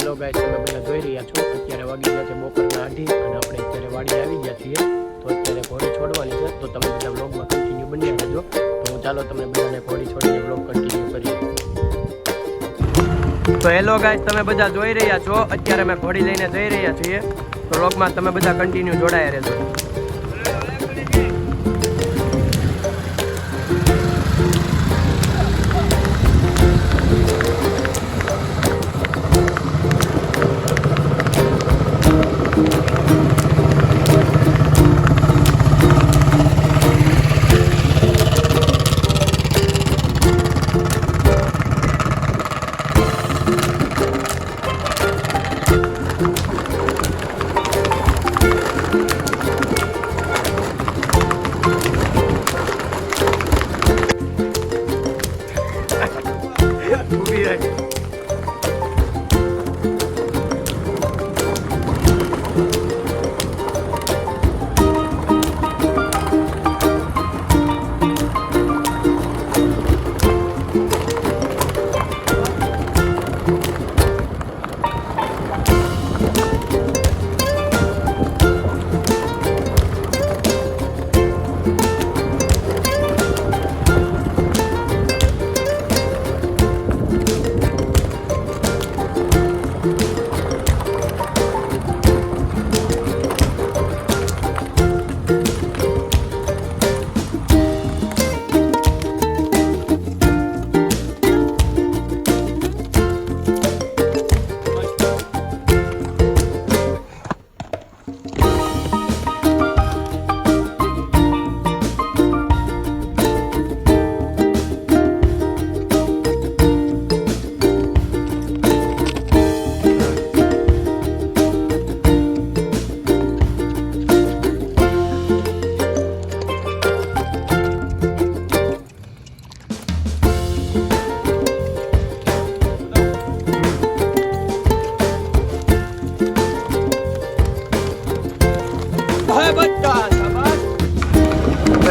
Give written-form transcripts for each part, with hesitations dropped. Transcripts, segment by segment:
Hello guys, તમે બધા જોઈ રહ્યા છો અત્યારે વાગી ગયા છે બપોરના 8:30 અને આપણે અત્યારે વાડી આવી ગયા છીએ। તો અત્યારે ઘોડી છોડવાની છે, તો તમે બધા વ્લોગમાં કન્ટિન્યુ બન્યા રહેજો। તો હું ચાલો તમને બધાને ઘોડી છોડીને વ્લોગ કન્ટિન્યુ કરીએ। તો હેલો ગાઈસ, તમે બધા જોઈ રહ્યા છો અત્યારે અમે ઘોડી લઈને જઈ રહ્યા છીએ। તો વ્લોગમાં તમે બધા કન્ટિન્યુ જોડાયા રહેજો।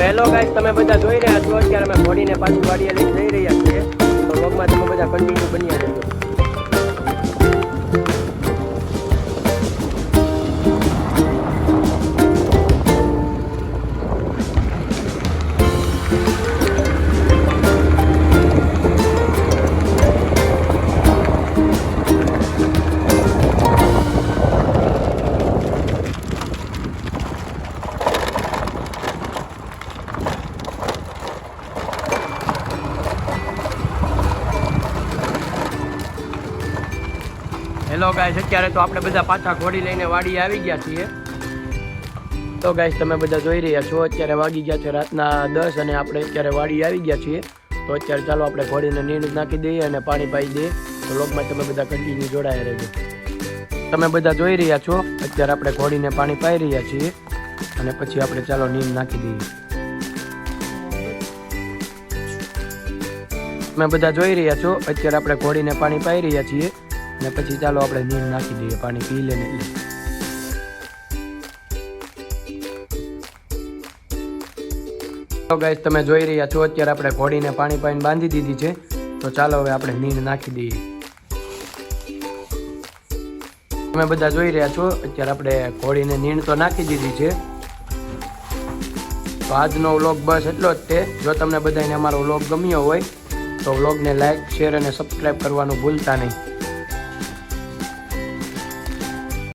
હેલો ગાઈસ, તમે બધા જોઈ રહ્યા છો અત્યારે અમે ઘોડીને પાછી વાડીએ લઈને જઈ રહ્યા છીએ। તો વ્લોગમાં તમે બધા કન્ટિન્યુ બન્યા રહેજો। હેલો ગાઈસ, અત્યારે તો આપણે બધા પાછા ઘોડી લઈને વાડીએ આવી ગયા છીએ। તો ગાઈસ, તમે બધા જોઈ રહ્યા છો અત્યારે વાગી ગયા છે રાતના 10 અને આપણે અત્યારે વાડીએ આવી ગયા છીએ। તો અત્યારે ચાલો આપણે ઘોડીને નીંદ નાખી દઈએ અને પાણી પાઈ દઈએ। તો વ્લોગમાં તમે બધા કન્ટિન્યુ જોડાયા રહેજો। તમે બધા જોઈ રહ્યા છો અત્યારે આપણે ઘોડીને પાણી પાઈ રહ્યા છીએ અને પછી આપણે ચાલો નીંદ નાખી દઈએ। તમે બધા જોઈ રહ્યા છો અત્યારે આપણે ઘોડીને પાણી પાઈ રહ્યા છીએ અને પછી ચાલો આપણે નીંદ નાખી દઈએ, પાણી પી લે ને એટલે। તો ગાઈસ, તમે જોઈ રહ્યા છો અત્યારે આપણે ઘોડીને પાણી પાઈને બાંધી દીધી છે। તો ચાલો હવે આપણે નીંદ નાખી દઈએ। તમે બધા જોઈ રહ્યા છો અત્યારે આપણે ઘોડીને નીંદ તો નાખી દીધી છે। તો આજનો વ્લોગ બસ એટલો જ છે। જો તમને બધાને અમારો વ્લોગ ગમ્યો હોય તો વ્લોગને લાઈક, શેર અને સબસ્ક્રાઈબ કરવાનું ભૂલતા નહીં।